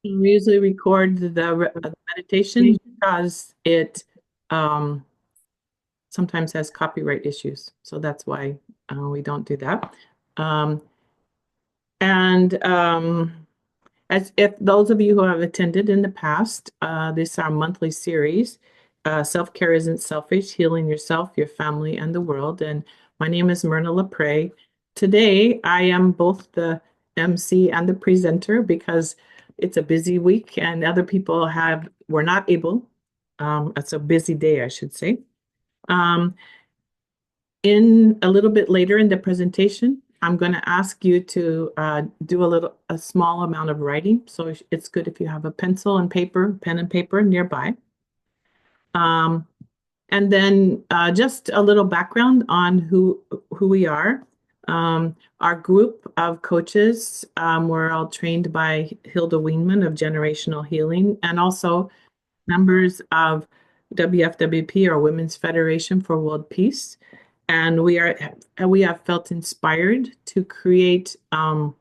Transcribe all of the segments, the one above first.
We usually record the meditation because it um, sometimes has copyright issues. So that's why we don't do that. Um, and as if those of you who have attended in the past, this is our monthly series. Self-care isn't selfish, healing yourself, your family, and the world. And my name is Myrna Lapres. Today, I am both the MC and the presenter because it's a busy week and other people were not able. It's a busy day, I should say. Um, in a little bit later in the presentation, I'm going to ask you to do a small amount of writing. So it's good if you have a pencil and paper, pen and paper nearby. Um, and then just a little background on who we are. Our group of coaches were all trained by Hilda Weinman of Generational Healing and also members of WFWP, or Women's Federation for World Peace. And we have felt inspired to create to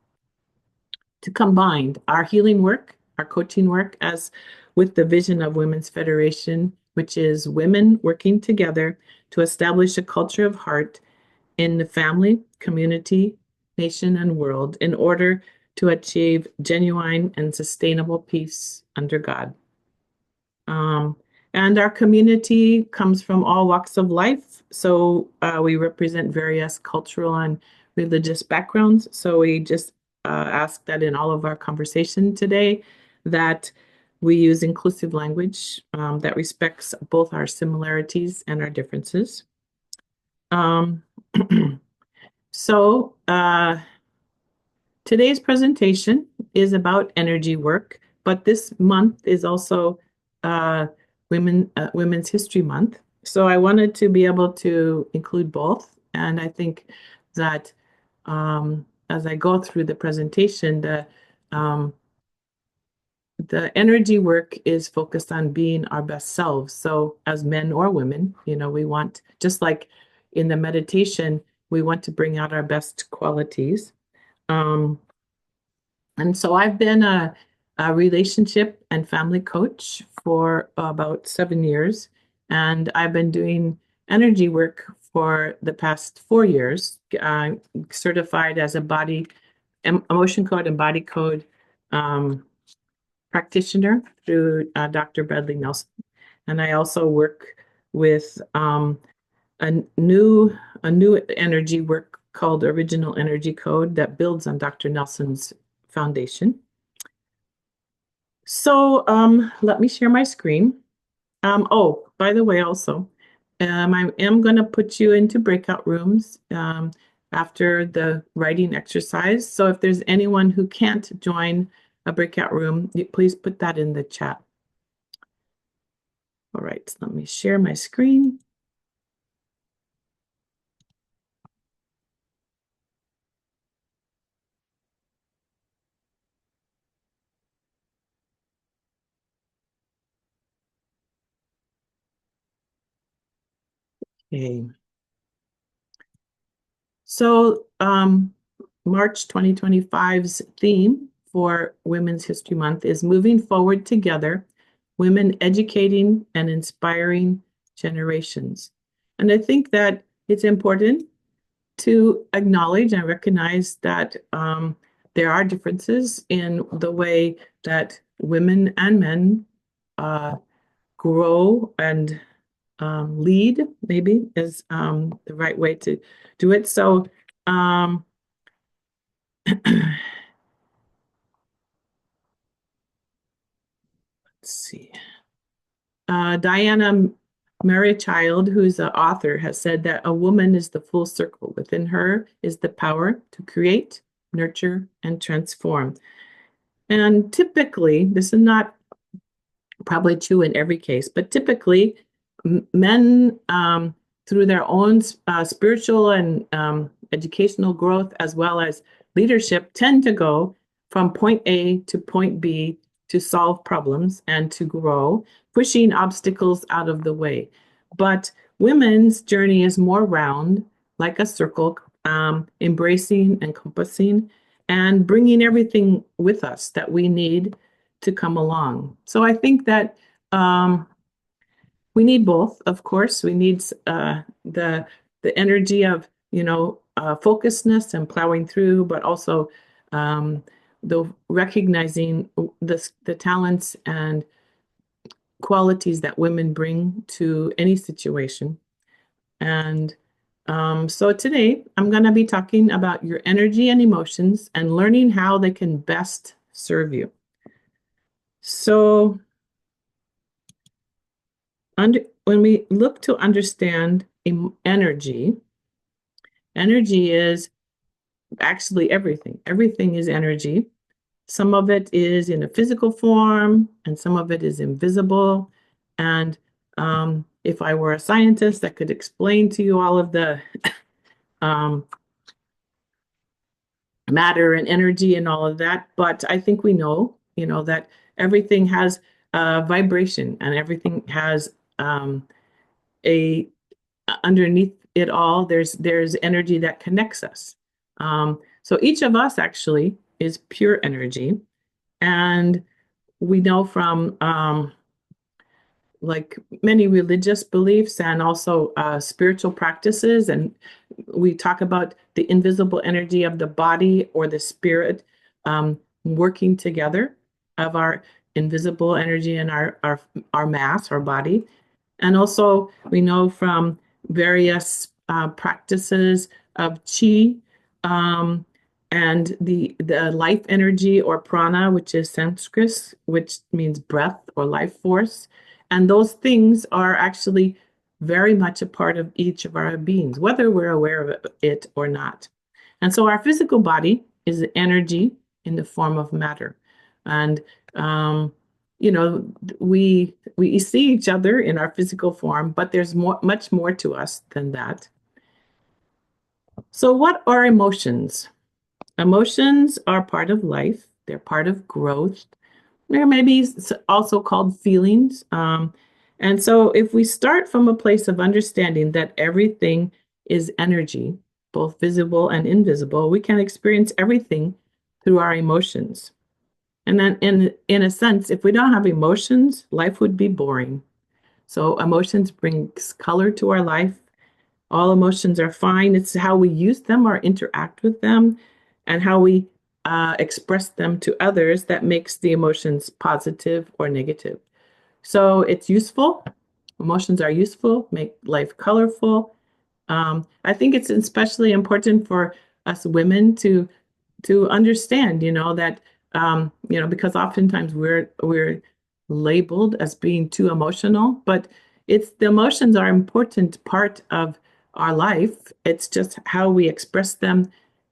combine our healing work, our coaching work, as with the vision of Women's Federation, which is women working together to establish a culture of heart in the family, community, nation, and world in order to achieve genuine and sustainable peace under God. Um, and our community comes from all walks of life. So we represent various cultural and religious backgrounds. So we just ask that in all of our conversation today that we use inclusive language that respects both our similarities and our differences. Um, so today's presentation is about energy work, but this month is also uh, Women's History Month. So I wanted to be able to include both, and I think that as I go through the presentation, um, the energy work is focused on being our best selves. So as men or women, we want, just like in the meditation, we want to bring out our best qualities. Um, and so I've been a relationship and family coach for about 7 years, and I've been doing energy work for the past 4 years, certified as a emotion code and body code um, practitioner through Dr. Bradley Nelson. And I also work with a new a new energy work called Original Energy Code that builds on Dr. Nelson's foundation. So let me share my screen. Oh, by the way, also, I am going to put you into breakout rooms after the writing exercise. So if there's anyone who can't join a breakout room, please put that in the chat. All right, let me share my screen. Okay. So March 2025's theme for Women's History Month is Moving Forward Together, Women Educating and Inspiring Generations. And I think that it's important to acknowledge and recognize that there are differences in the way that women and men grow and lead, maybe is the right way to do it. So let's see. Diana Child, who's an author, has said that a woman is the full circle. Within her is the power to create, nurture, and transform. And typically, this is not probably true in every case, but typically, men, through their own spiritual and educational growth, as well as leadership, tend to go from point A to point B to solve problems and to grow, pushing obstacles out of the way. But women's journey is more round, like a circle, embracing, encompassing, and bringing everything with us that we need to come along. So I think that we need both, of course. We need the energy of, focusedness and plowing through, but also the recognizing the talents and qualities that women bring to any situation. And so today I'm going to be talking about your energy and emotions and learning how they can best serve you. So when we look to understand energy, energy is actually everything. Everything is energy. Some of it is in a physical form, and some of it is invisible. And if I were a scientist, I could explain to you all of the um, matter and energy and all of that. But I think we know, that everything has vibration and everything has a underneath it all. There's energy that connects us. So each of us actually is pure energy, and we know from like many religious beliefs and also spiritual practices. And we talk about the invisible energy of the body or the spirit working together of our invisible energy and our mass, our body. And also, we know from various practices of chi um, and the life energy or prana, which is Sanskrit, which means breath or life force. And those things are actually very much a part of each of our beings, whether we're aware of it or not. And so our physical body is energy in the form of matter. And we see each other in our physical form, but there's much more to us than that. So what are emotions? Emotions are part of life. They're part of growth. They're maybe also called feelings. And so if we start from a place of understanding that everything is energy, both visible and invisible, we can experience everything through our emotions. And then in a sense, if we don't have emotions, life would be boring. So emotions brings color to our life. All emotions are fine. It's how we use them or interact with them and how we express them to others that makes the emotions positive or negative. So it's useful. Emotions are useful, make life colorful. I think it's especially important for us women to understand, that because oftentimes we're labeled as being too emotional, but it's the emotions are an important part of our life. It's just how we express them,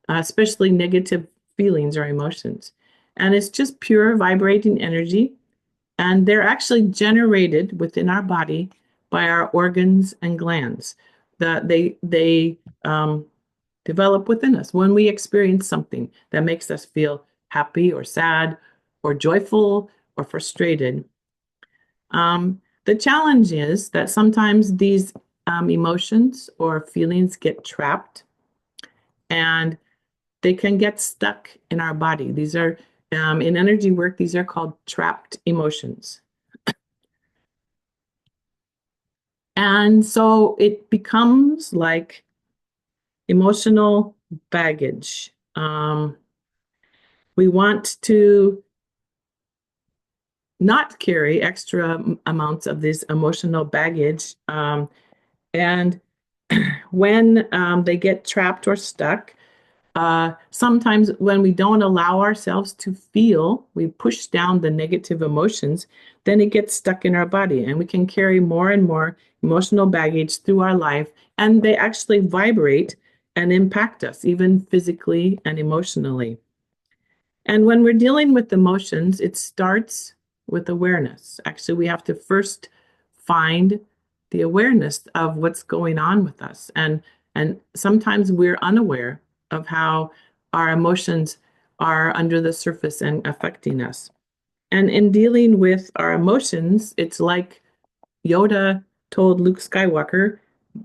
especially negative feelings or emotions. And it's just pure vibrating energy. And they're actually generated within our body by our organs and glands. That they develop within us when we experience something that makes us feel happy or sad or joyful or frustrated. The challenge is that sometimes these emotions or feelings get trapped and they can get stuck in our body. These are, in energy work, these are called trapped emotions. And so it becomes like emotional baggage. We want to not carry extra amounts of this emotional baggage. And when they get trapped or stuck, sometimes when we don't allow ourselves to feel, we push down the negative emotions, then it gets stuck in our body and we can carry more and more emotional baggage through our life. And they actually vibrate and impact us, even physically and emotionally. And when we're dealing with emotions, it starts with awareness. Actually, we have to first find the awareness of what's going on with us. And sometimes we're unaware of how our emotions are under the surface and affecting us. And in dealing with our emotions, it's like Yoda told Luke Skywalker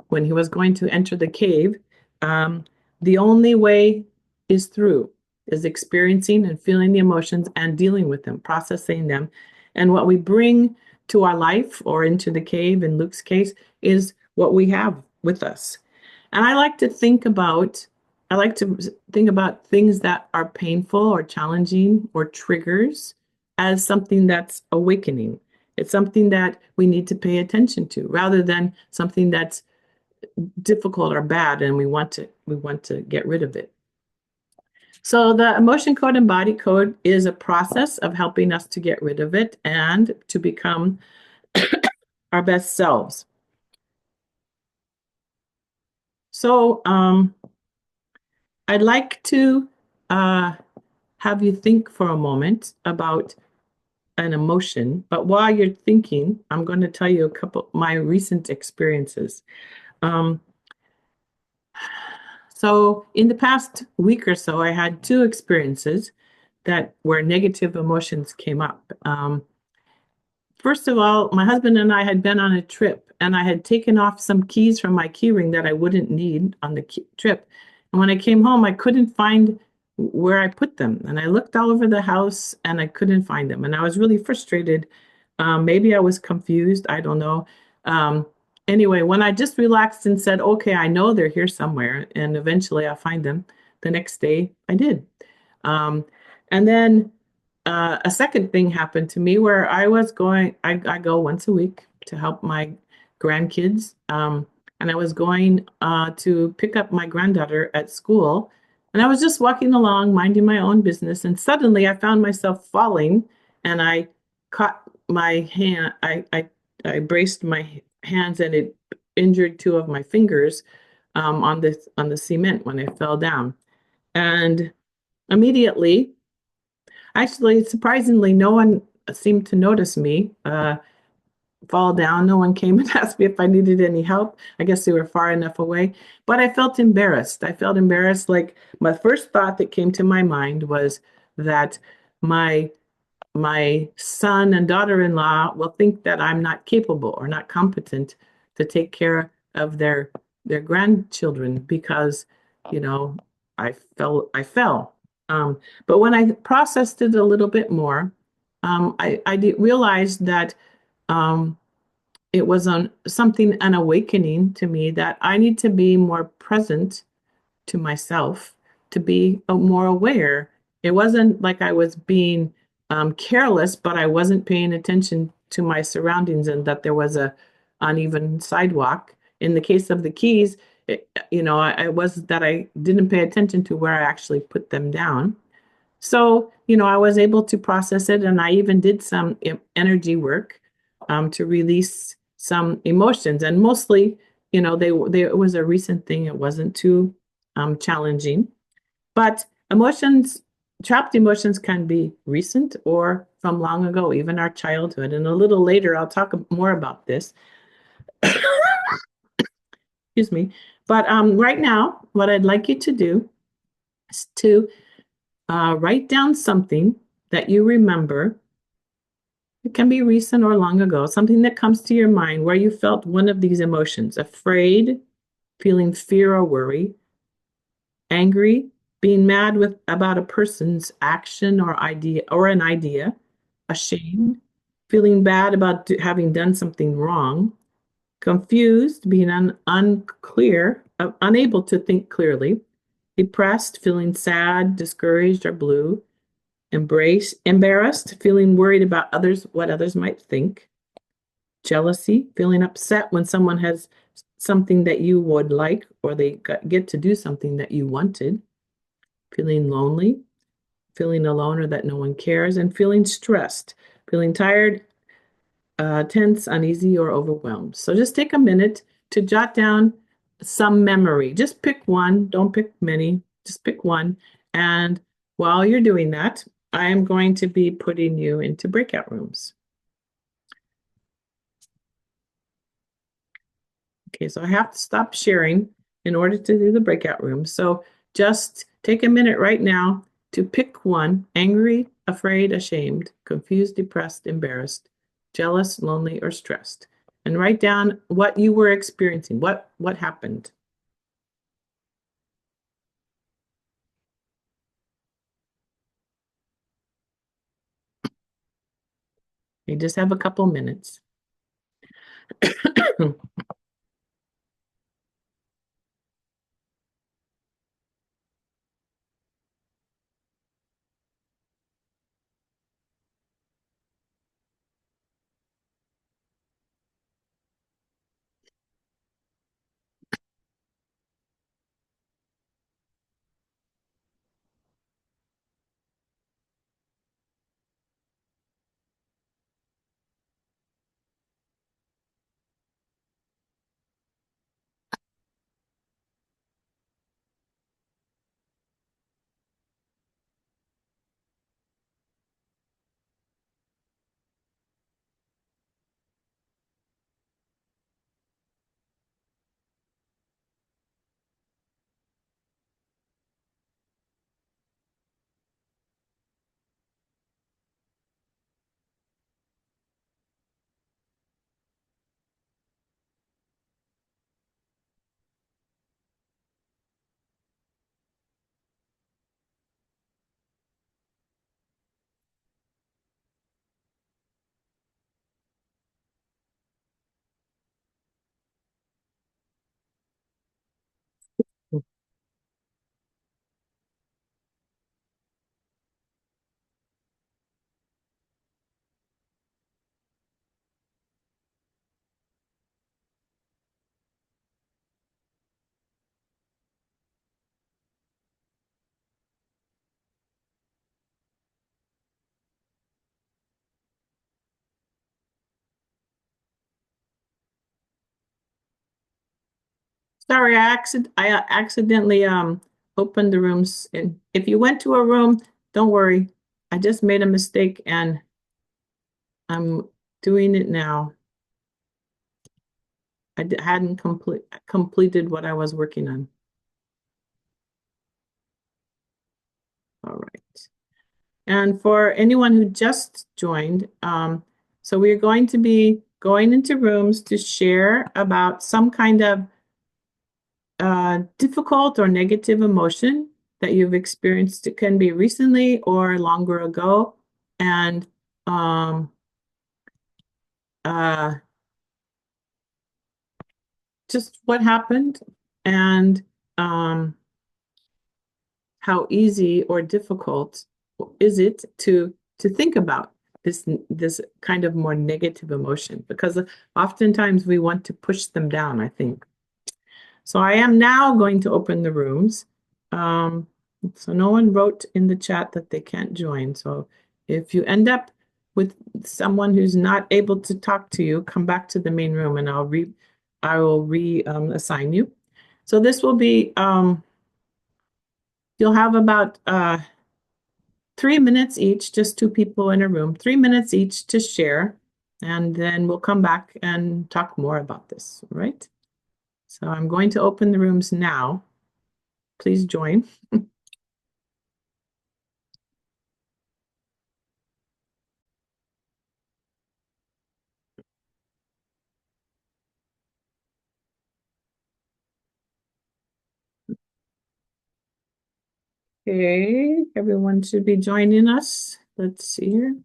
when he was going to enter the cave, um, the only way is through. is experiencing and feeling the emotions and dealing with them, processing them. And what we bring to our life or into the cave, in Luke's case, is what we have with us. And I like to think about things that are painful or challenging or triggers as something that's awakening. It's something that we need to pay attention to rather than something that's difficult or bad and we want to get rid of it. So the emotion code and body code is a process of helping us to get rid of it and to become our best selves. So I'd like to uh, have you think for a moment about an emotion, but while you're thinking, I'm going to tell you a couple of my recent experiences. Um, so in the past week or so, I had two experiences that where negative emotions came up. First of all, my husband and I had been on a trip, and I had taken off some keys from my key ring that I wouldn't need on the trip. And when I came home, I couldn't find where I put them. And I looked all over the house and I couldn't find them. And I was really frustrated. Maybe I was confused. I don't know. Um, anyway, when I just relaxed and said, okay, I know they're here somewhere, and eventually I'll find them, the next day I did. Um, and then a second thing happened to me where I go once a week to help my grandkids. And I was going to pick up my granddaughter at school. And I was just walking along, minding my own business. And suddenly I found myself falling and I caught my hand. I braced my hands and it injured two of my fingers on the cement when I fell down. And immediately, actually, surprisingly, no one seemed to notice me fall down. No one came and asked me if I needed any help. I guess they were far enough away. But I felt embarrassed. I felt embarrassed. Like my first thought that came to my mind was that my my son and daughter-in-law will think that I'm not capable or not competent to take care of their grandchildren because, you know, I fell. But when I processed it a little bit more, I did realize that um, it was on something, an awakening to me that I need to be more present to myself, to be more aware. It wasn't like I was being careless, but I wasn't paying attention to my surroundings and that there was a uneven sidewalk. In the case of the keys, I was that I didn't pay attention to where I actually put them down. So, I was able to process it, and I even did some energy work to release some emotions. And mostly, it was a recent thing. It wasn't too challenging. But trapped emotions can be recent or from long ago, even our childhood. And a little later, I'll talk more about this. Excuse me. But right now, what I'd like you to do is to write down something that you remember. It can be recent or long ago, something that comes to your mind where you felt one of these emotions: afraid, feeling fear or worry, angry, being mad with about a person's action or an idea, ashamed, feeling bad about having done something wrong, confused, being unclear, unable to think clearly, depressed, feeling sad, discouraged, or blue, embarrassed, feeling worried about what others might think, jealousy, feeling upset when someone has something that you would like or they get to do something that you wanted, feeling lonely, feeling alone or that no one cares, and feeling stressed, feeling tired, tense, uneasy, or overwhelmed. So just take a minute to jot down some memory. Just pick one, don't pick many, just pick one. And while you're doing that, I am going to be putting you into breakout rooms. Okay, so I have to stop sharing in order to do the breakout room. So just take a minute right now to pick one: angry, afraid, ashamed, confused, depressed, embarrassed, jealous, lonely, or stressed. And write down what you were experiencing, what happened. You just have a couple minutes. Sorry, I accidentally opened the rooms. And if you went to a room, don't worry. I just made a mistake and I'm doing it now. Hadn't completed what I was working on. All right. And for anyone who just joined, so we're going to be going into rooms to share about some kind of difficult or negative emotion that you've experienced. It can be recently or longer ago. And uh, just what happened and how easy or difficult is it to think about this kind of more negative emotion, because oftentimes we want to push them down, I think. So I am now going to open the rooms. So no one wrote in the chat that they can't join. So if you end up with someone who's not able to talk to you, come back to the main room and I will assign you. So this will be you'll have about 3 minutes each, just two people in a room, 3 minutes each to share, and then we'll come back and talk more about this, right? So I'm going to open the rooms now. Please join. Okay, everyone should be joining us. Let's see here.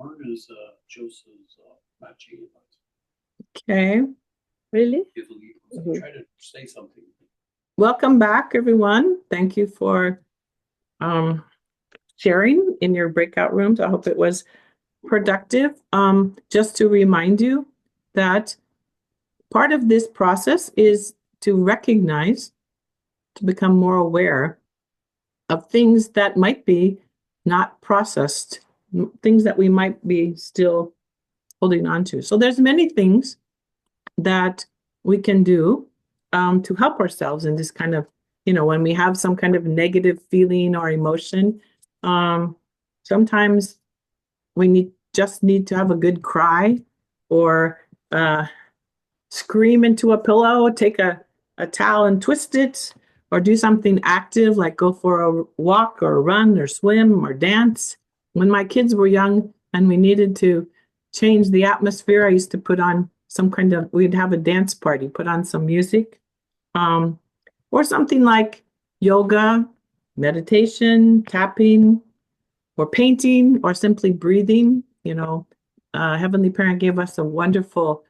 Myrna's Joseph's matching. Okay, really? Try to say something. Welcome back, everyone. Thank you for sharing in your breakout rooms. I hope it was productive. Just to remind you that part of this process is to recognize, to become more aware of things that might be not processed, things that we might be still holding on to. So there's many things that we can do to help ourselves in this kind of, when we have some kind of negative feeling or emotion. Sometimes we just need to have a good cry or scream into a pillow, take a towel and twist it, or do something active like go for a walk or run or swim or dance. When my kids were young and we needed to change the atmosphere, I used to put on we'd have a dance party, put on some music, or something like yoga, meditation, tapping, or painting, or simply breathing. Heavenly Parent gave us a wonderful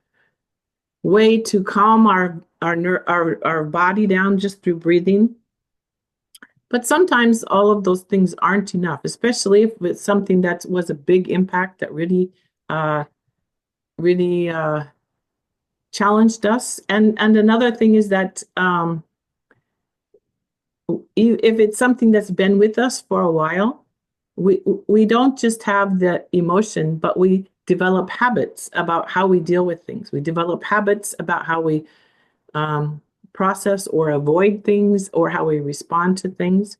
way to calm our body down just through breathing. But sometimes all of those things aren't enough, especially if it's something that was a big impact that uh, really challenged us. And another thing is that if it's something that's been with us for a while, we don't just have the emotion, but we develop habits about how we deal with things. We develop habits about how we um, process or avoid things, or how we respond to things.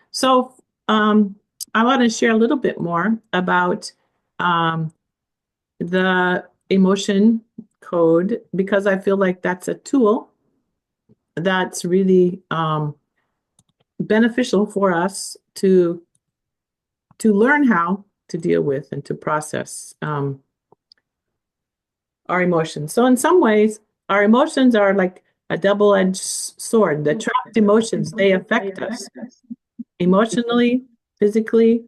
So um, I want to share a little bit more about um, the emotion code, because I feel like that's a tool that's really beneficial for us to learn how to deal with and to process our emotions. So in some ways, our emotions are like a double-edged sword. The trapped emotions, they affect us emotionally, physically,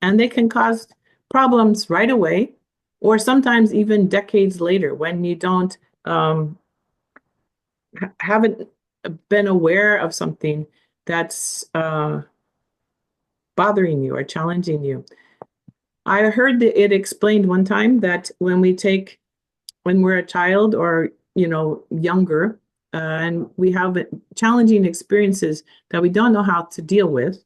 and they can cause problems right away, or sometimes even decades later when you don't haven't been aware of something that's bothering you or challenging you. I heard that it explained one time that when we're a child, or younger, and we have challenging experiences that we don't know how to deal with,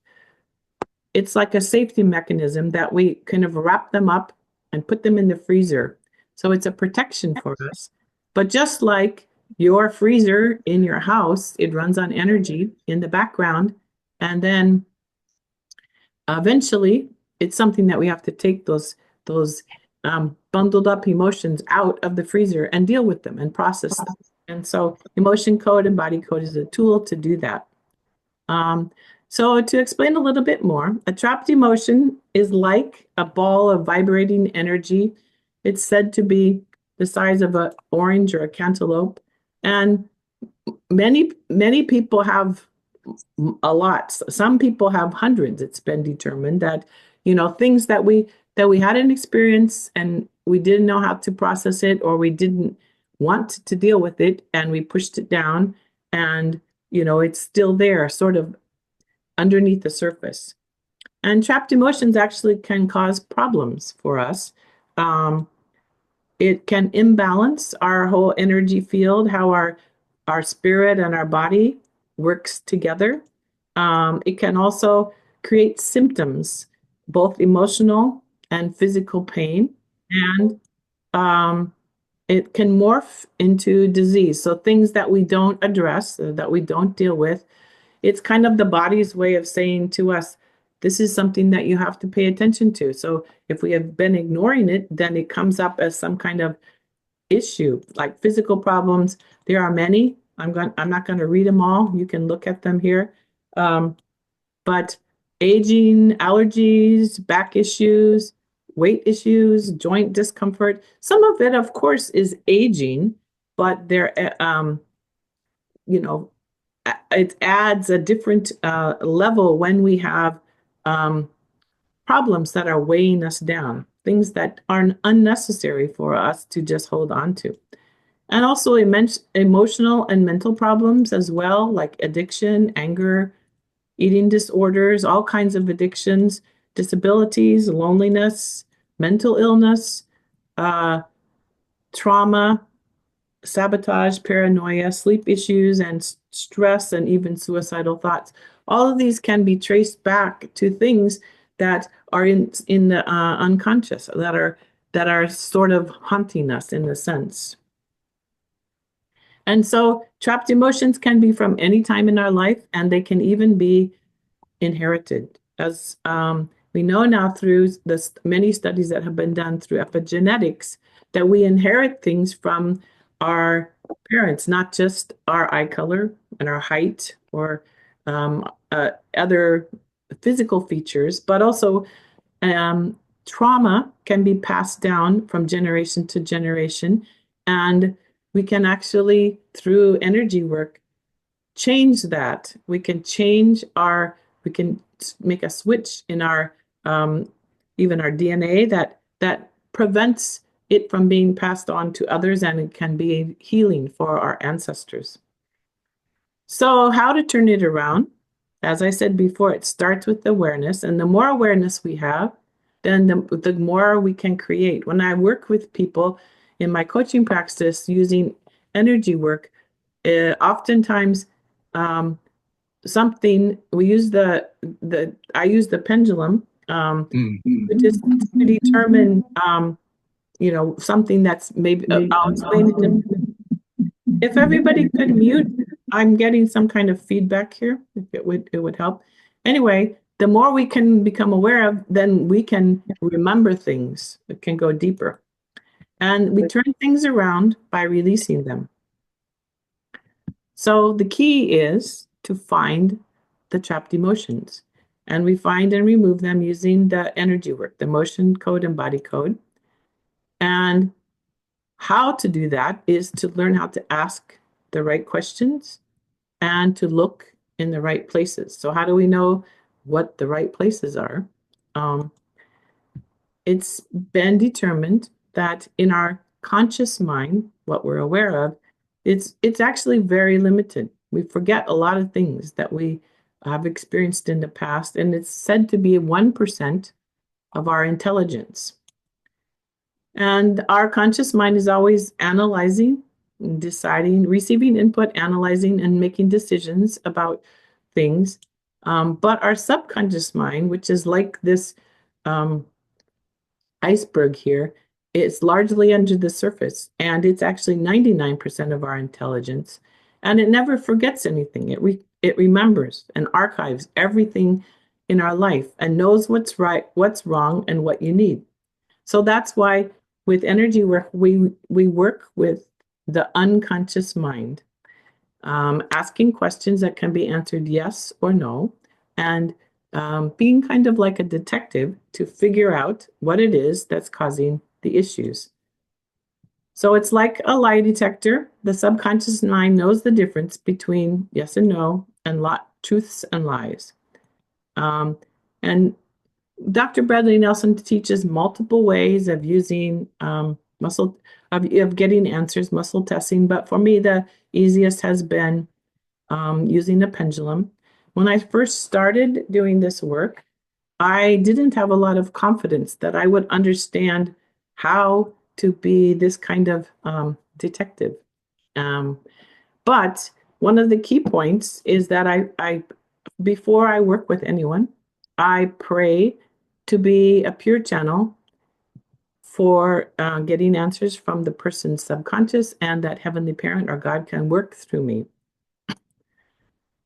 it's like a safety mechanism that we kind of wrap them up and put them in the freezer. So it's a protection for us. But just like your freezer in your house, it runs on energy in the background. And then eventually it's something that we have to take those bundled up emotions out of the freezer and deal with them and process them. And so emotion code and body code is a tool to do that. Um, so to explain a little bit more, a trapped emotion is like a ball of vibrating energy. It's said to be the size of an orange or a cantaloupe. And many people have a lot. Some people have hundreds. It's been determined that, things that we had an experience and we didn't know how to process it, or we didn't want to deal with it, and we pushed it down, and it's still there, sort of underneath the surface. And trapped emotions actually can cause problems for us. Um, it can imbalance our whole energy field, how our spirit and our body works together. It can also create symptoms, both emotional and physical pain, and um, it can morph into disease. So things that we don't address, that we don't deal with, it's kind of the body's way of saying to us, this is something that you have to pay attention to. So if we have been ignoring it, then it comes up as some kind of issue, like physical problems. There are many. I'm not going to read them all. You can look at them here. But aging, allergies, back issues, weight issues, joint discomfort. Some of it, of course, is aging, but you know, it adds a different level when we have um, problems that are weighing us down, things that are unnecessary for us to just hold on to. And also emotional and mental problems as well, like addiction, anger, eating disorders, all kinds of addictions, disabilities, loneliness, mental illness, uh, trauma, sabotage, paranoia, sleep issues, and stress, and even suicidal thoughts. All of these can be traced back to things that are in the unconscious, that are sort of haunting us in a sense. And so trapped emotions can be from any time in our life, and they can even be inherited. As we know now through the many studies that have been done through epigenetics, that we inherit things from our parents, not just our eye color and our height, or other physical features, but also trauma can be passed down from generation to generation. And we can actually, through energy work, change that. We can make a switch in our even our DNA that prevents it from being passed on to others, and it can be healing for our ancestors. So, how to turn it around? As I said before, it starts with awareness, and the more awareness we have, then the more we can create. When I work with people in my coaching practice using energy work, oftentimes something we use the I use the pendulum to determine something that's maybe I'll explain it in a minute. If everybody could mute, I'm getting some kind of feedback here. If it would help. Anyway, the more we can become aware of, then we can remember things. It can go deeper. And we turn things around by releasing them. So the key is to find the trapped emotions. And we find and remove them using the energy work, the motion code and body code. And how to do that is to learn how to ask the right questions and to look in the right places. So how do we know what the right places are? It's been determined that in our conscious mind, what we're aware of, it's actually very limited. We forget a lot of things that we have experienced in the past, and it's said to be 1% of our intelligence. And our conscious mind is always analyzing, deciding, receiving input, analyzing, and making decisions about things. But our subconscious mind, which is like this iceberg here, it's largely under the surface, and it's actually 99% of our intelligence. And it never forgets anything. It remembers and archives everything in our life and knows what's right, what's wrong, and what you need. So that's why with energy work, we work with the unconscious mind, asking questions that can be answered yes or no, and being kind of like a detective to figure out what it is that's causing the issues. So it's like a lie detector. The subconscious mind knows the difference between yes and no, and truths and lies. And Dr. Bradley Nelson teaches multiple ways of using of getting answers, muscle testing. But for me, the easiest has been using the pendulum. When I first started doing this work, I didn't have a lot of confidence that I would understand how to be this kind of detective. But one of the key points is that I before I work with anyone, I pray to be a pure channel for getting answers from the person's subconscious, and that Heavenly Parent or God can work through me.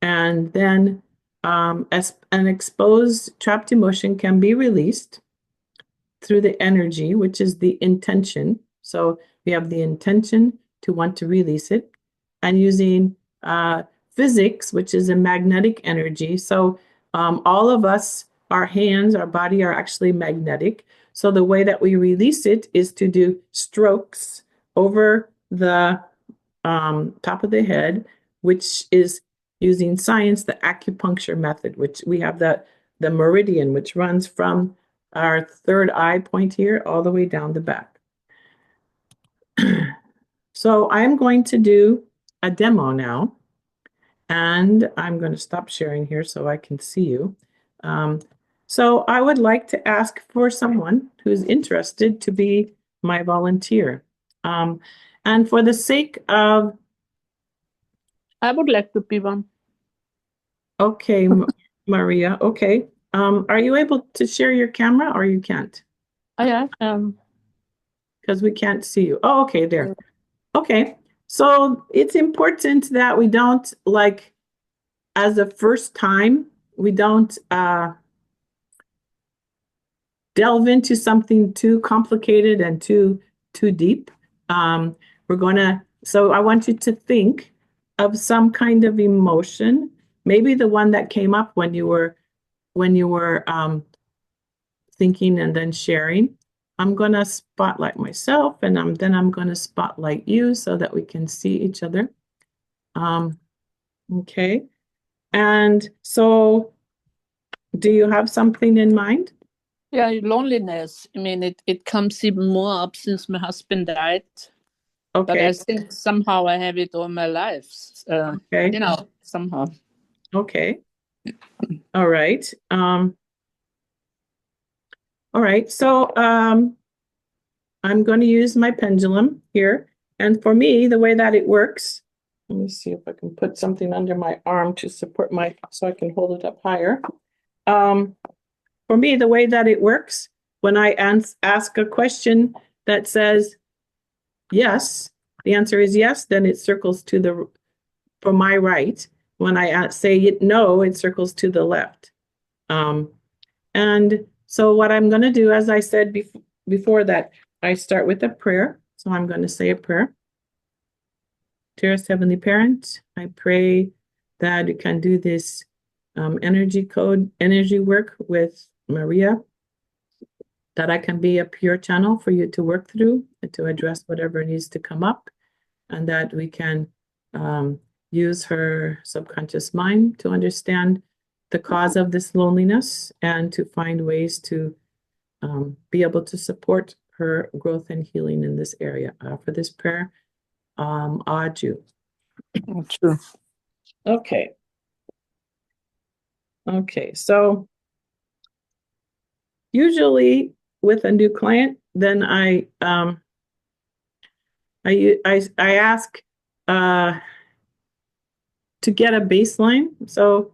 And then as an exposed trapped emotion can be released through the energy, which is the intention. So we have the intention to want to release it, and using physics, which is a magnetic energy. So all of us, our hands, our body are actually magnetic. So the way that we release it is to do strokes over the top of the head, which is using science, the acupuncture method, which we have the meridian, which runs from our third eye point here all the way down the back. So I'm going to do a demo now, and I'm going to stop sharing here so I can see you. So I would like to ask for someone who's interested to be my volunteer. And for the sake of... I would like to be one. Okay, Maria, okay. Are you able to share your camera, or you can't? I Because we can't see you. Oh, okay, there. Okay, so it's important that we don't, like, as a first time, we don't delve into something too complicated and too deep. So I want you to think of some kind of emotion, maybe the one that came up when you were thinking and then sharing. I'm going to spotlight myself, and then I'm going to spotlight you so that we can see each other. Okay. And so do you have something in mind? Yeah, loneliness. I mean, it comes even more up since my husband died. But Okay, I think somehow I have it all my life. okay, Somehow. okay. All right. All right. So I'm going to use my pendulum here. And for me, the way that it works, let me see if I can put something under my arm to support so I can hold it up higher. Um, for me, the way that it works, when I ask a question that says yes, the answer is yes, then it circles for my right. When I say no, it circles to the left. And so what I'm going to do, as I said before that, I start with a prayer. So I'm going to say a prayer. Dearest Heavenly Parent, I pray that you can do this energy work with Maria, that I can be a pure channel for you to work through and to address whatever needs to come up, and that we can use her subconscious mind to understand the cause of this loneliness and to find ways to be able to support her growth and healing in this area. For this prayer, Aju. True. Okay. Okay. So usually with a new client, then I ask to get a baseline. So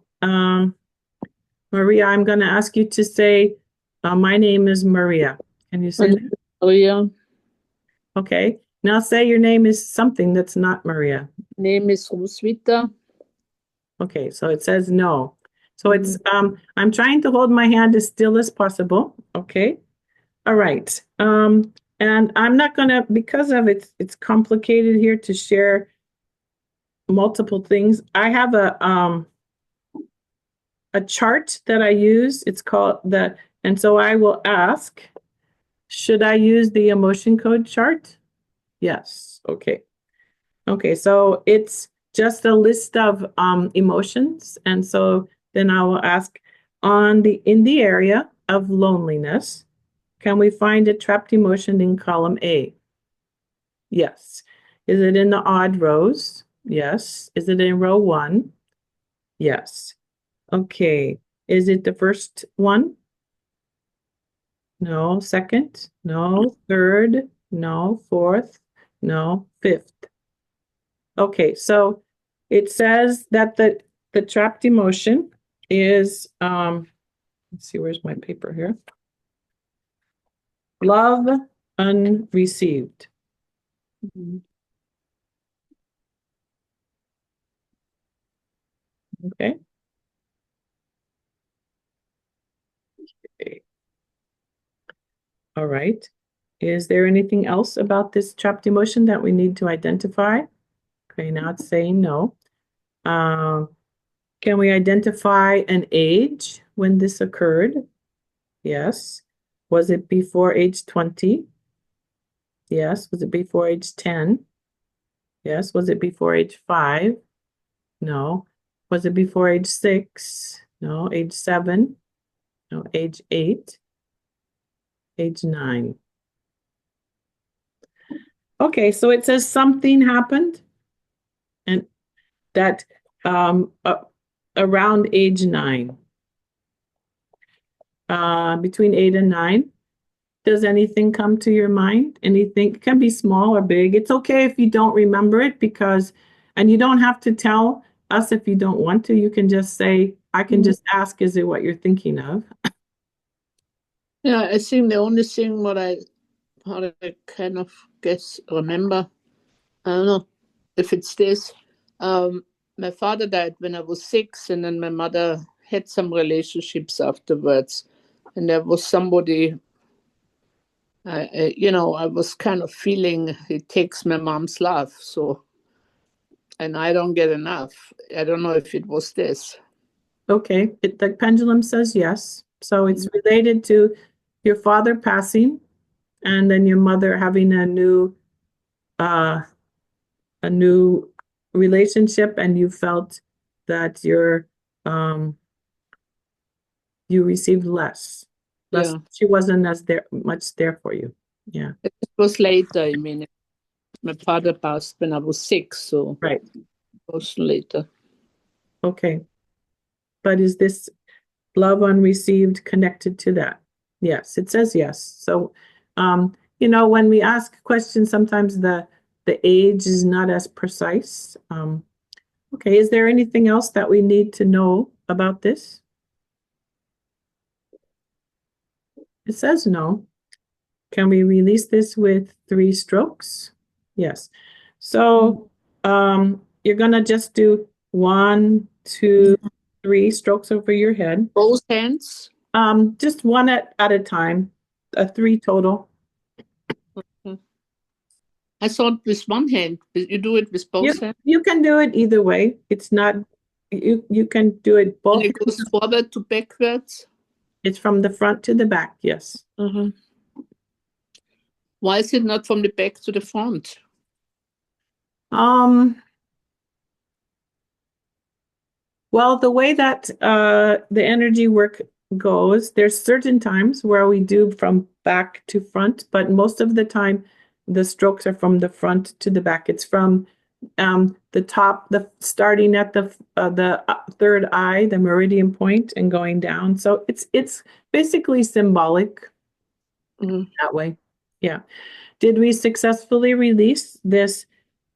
Maria, I'm going to ask you to say, my name is Maria. Can you say that? Maria. Okay. Now say your name is something that's not Maria. Name is Roswitha. Okay, so it says no. So it's I'm trying to hold my hand as still as possible. Okay. All right. And I'm not gonna, because of it's complicated here to share multiple things. I have a chart that I use. It's called and so I will ask, should I use the emotion code chart? Yes. Okay. Okay, so it's just a list of emotions. And so then I will ask, in the area of loneliness, can we find a trapped emotion in column A? Yes. Is it in the odd rows? Yes. Is it in row 1? Yes. Okay. Is it the first one? No. Second? No. Third? No. Fourth? No. Fifth? Okay, so it says that the trapped emotion is let's see, where's my paper here? Love unreceived. Okay. Okay. All right. Is there anything else about this trapped emotion that we need to identify? Okay, now it's saying no. Um, can we identify an age when this occurred? Yes. Was it before age 20? Yes. Was it before age 10? Yes. Was it before age 5? No. Was it before age 6? No. Age 7? No. Age 8? Age 9? Okay, so it says something happened and that around age 9. Between 8 and 9. Does anything come to your mind? Anything? It can be small or big. It's okay if you don't remember it and you don't have to tell us if you don't want to. You can just say, I can just ask, is it what you're thinking of? Yeah, I think the only thing how I kind of remember, I don't know if it's this. My father died when I was 6, and then my mother had some relationships afterwards, and there was somebody. I was kind of feeling it takes my mom's love, and I don't get enough. I don't know if it was this. Okay, the pendulum says yes. So it's related to your father passing and then your mother having uh a new relationship, and you felt that you received less. less, Yeah. she wasn't as much there for you. Yeah. It was later. I mean, my father passed when I was 6, so Right. it was later. Okay. But is this love unreceived connected to that? Yes, it says yes. So, when we ask questions, sometimes the age is not as precise. Okay, is there anything else that we need to know about this? It says no. Can we release this with 3 strokes? Yes. So, you're gonna just do 1, 2, 3 strokes over your head. Both hands? Just one at a time, 3 total. Okay. I thought with one hand. You do it with both hands? You can do it either way. It's not, you can do it And both. it goes forward to backwards? It's from the front to the back, yes. Why is it not from the back to the front? Well, the way that the energy work goes, there's certain times where we do from back to front, but most of the time the strokes are from the front to the back. It's from the top, starting at the third eye, the meridian point, and going down. So it's basically symbolic that way. Yeah. Did we successfully release this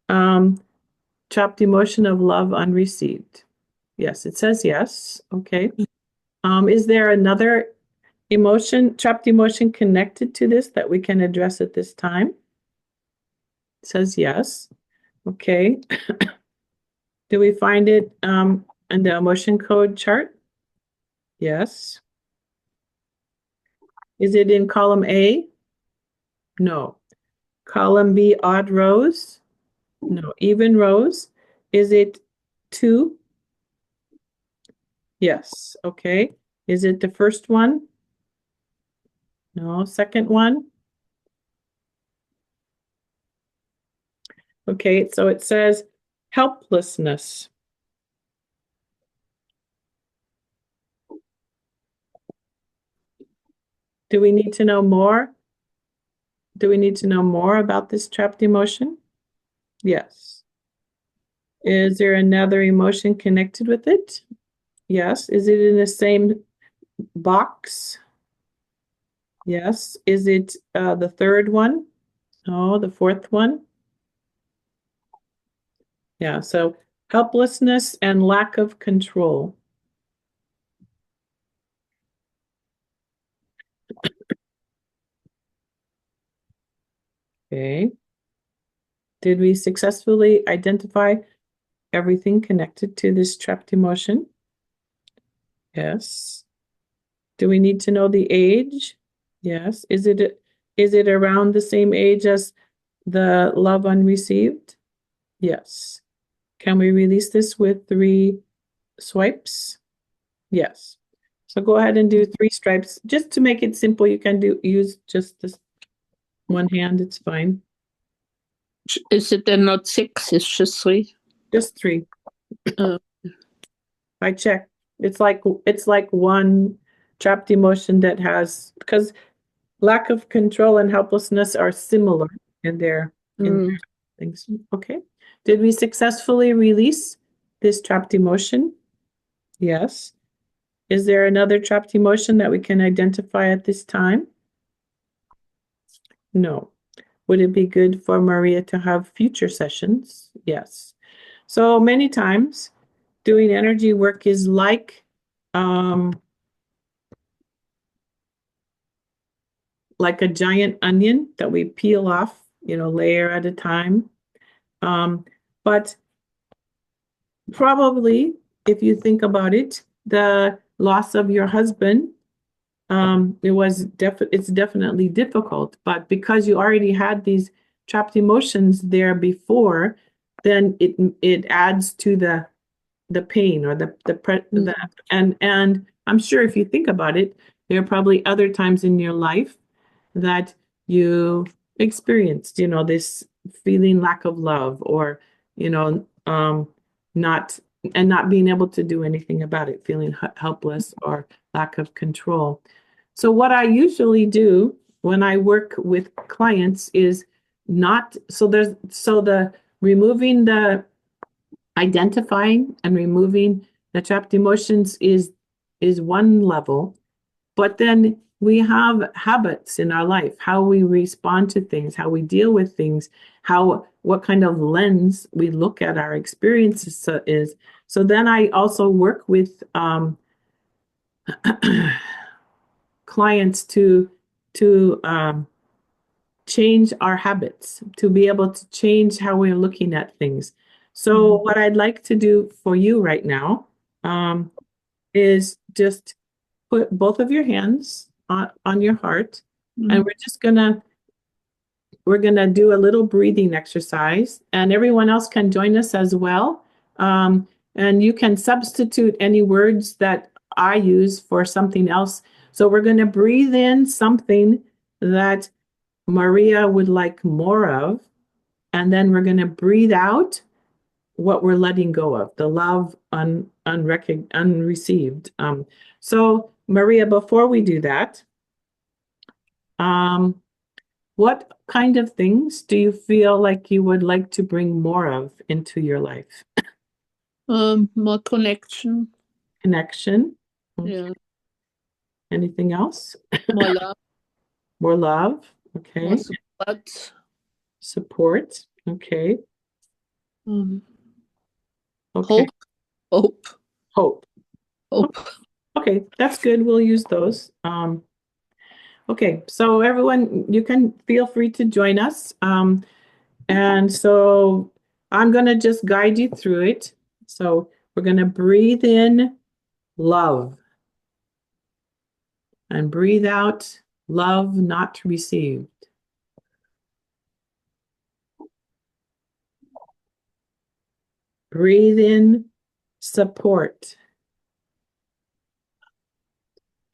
trapped emotion of love unreceived? Yes, it says yes. Okay. Is there another trapped emotion connected to this that we can address at this time? It says yes. Okay. Do we find it in the emotion code chart? Yes. Is it in column A? No. Column B, odd rows? No. Even rows? Is it 2? Yes. Okay. Is it the first one? No. Second one? Okay. So it says helplessness. Do we need to know more? Do we need to know more about this trapped emotion? Yes. Is there another emotion connected with it? Yes. Is it in the same box? Yes. Is it the third one? No, the fourth one? Yeah, so helplessness and lack of control. Okay. Did we successfully identify everything connected to this trapped emotion? Yes. Do we need to know the age? Yes. Is it around the same age as the love unreceived? Yes. Can we release this with 3 swipes? Yes. So go ahead and do 3 stripes. Just to make it simple, you can use just this one hand, it's fine. Is it then not 6? It's just 3? Just 3. Uh, I checked. It's like one trapped emotion that has, because lack of control and helplessness are similar in their things. Okay. Did we successfully release this trapped emotion? Yes. Is there another trapped emotion that we can identify at this time? No. Would it be good for Maria to have future sessions? Yes. So many times doing energy work is like a giant onion that we peel off, layer at a time. But probably, if you think about it, the loss of your husband, it's definitely difficult. But because you already had these trapped emotions there before, then it adds to the pain or and I'm sure if you think about it, there are probably other times in your life that you experienced, this feeling lack of love or, not not being able to do anything about it, feeling helpless or lack of control. So what I usually do when I work with clients is not so the removing the identifying and removing the trapped emotions is one level, but then we have habits in our life, how we respond to things, how we deal with things, how what kind of lens we look at our experiences is. So then I also work with clients to change our habits, to be able to change how we're looking at things. So what I'd like to do for you right now is just put both of your hands on your heart, and we're gonna do a little breathing exercise, and everyone else can join us as well. And you can substitute any words that I use for something else. So we're going to breathe in something that Maria would like more of, and then we're going to breathe out what we're letting go of, the love unreceived. So Maria, before we do that, what kind of things do you feel like you would like to bring more of into your life? More connection. Connection. Yeah. Anything else? More love. More love. Okay. More support. Support. Okay. Um, Okay. Hope. Hope. Hope. Okay, that's good. We'll use those. Okay, so everyone, you can feel free to join us. And so I'm going to just guide you through it. So we're going to breathe in love and breathe out love not received. Breathe in support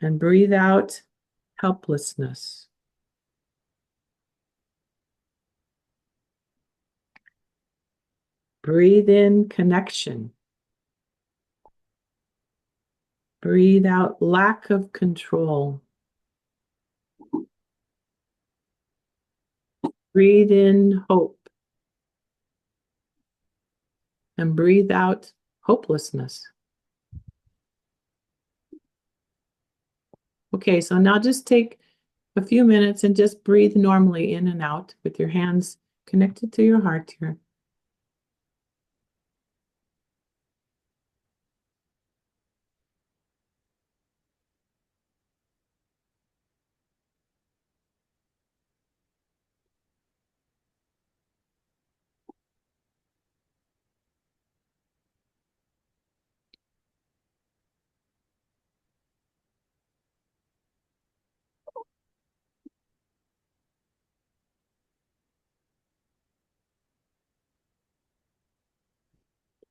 and breathe out helplessness. Breathe in connection. Breathe out lack of control. Breathe in hope. And breathe out hopelessness. Okay, so now just take a few minutes and just breathe normally in and out with your hands connected to your heart here.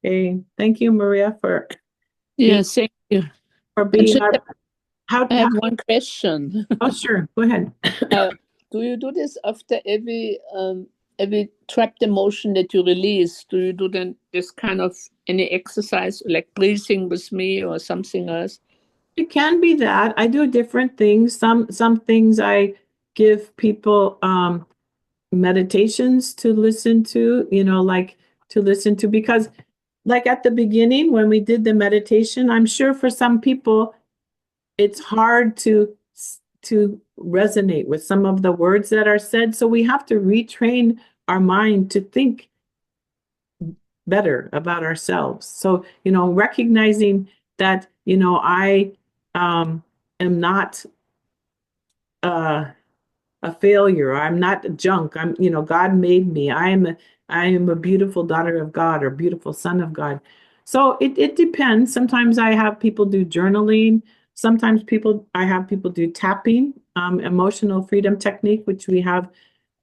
Okay, thank you, Maria, for Yes, thank you. being Should our I have one question. Oh, sure, go ahead. Do you do this after every trapped emotion that you release? Do you do then this kind of any exercise like breathing with me or something else? It can be that. I do different things. Some things I give people meditations to listen to, like to listen to, because like at the beginning when we did the meditation, I'm sure for some people it's hard to resonate with some of the words that are said. So we have to retrain our mind to think better about ourselves. So, recognizing that, I am not uh, a failure. I'm not junk. God made me. I am a beautiful daughter of God or beautiful son of God. So it depends. Sometimes I have people do journaling. Sometimes I have people do tapping, emotional freedom technique, which we have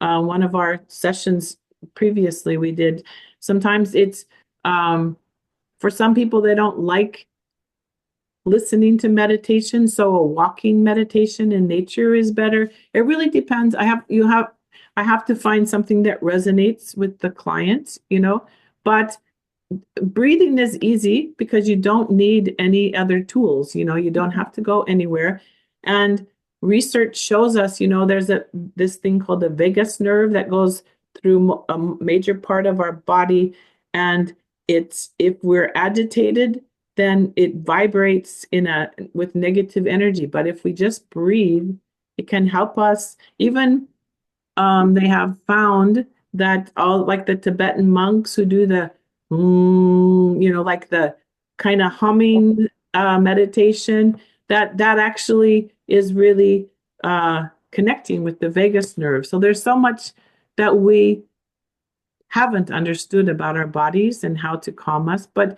one of our sessions previously we did. Sometimes it's for some people they don't like listening to meditation, so a walking meditation in nature is better. It really depends. I have to find something that resonates with the client, but breathing is easy because you don't need any other tools, you don't have to go anywhere. And research shows us, there's this thing called the vagus nerve that goes through a major part of our body, and if we're agitated, then it vibrates with negative energy. But if we just breathe, it can help us. Even they have found that all like the Tibetan monks who do the like the kind of humming meditation, that actually is really connecting with the vagus nerve. So there's so much that we haven't understood about our bodies and how to calm us, but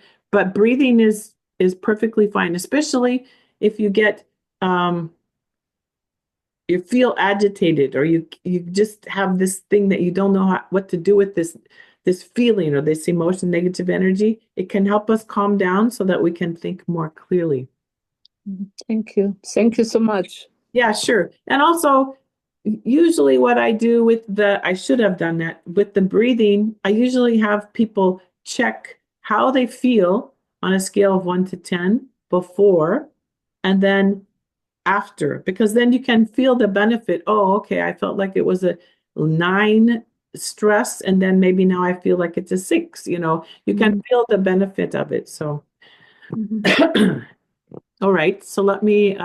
breathing is perfectly fine, especially if you feel agitated, or you just have this thing that you don't know what to do with this feeling or this emotion, negative energy. It can help us calm down so that we can think more clearly. Thank you so much. Yeah, sure. And also, usually what I do I should have done that with the breathing. I usually have people check how they feel on a scale of 1 to 10 before and then after, because then you can feel the benefit. Oh, okay, I felt like it was a 9 stress, and then maybe now I feel like it's a 6. You can feel the benefit of it. So, all right. So let me,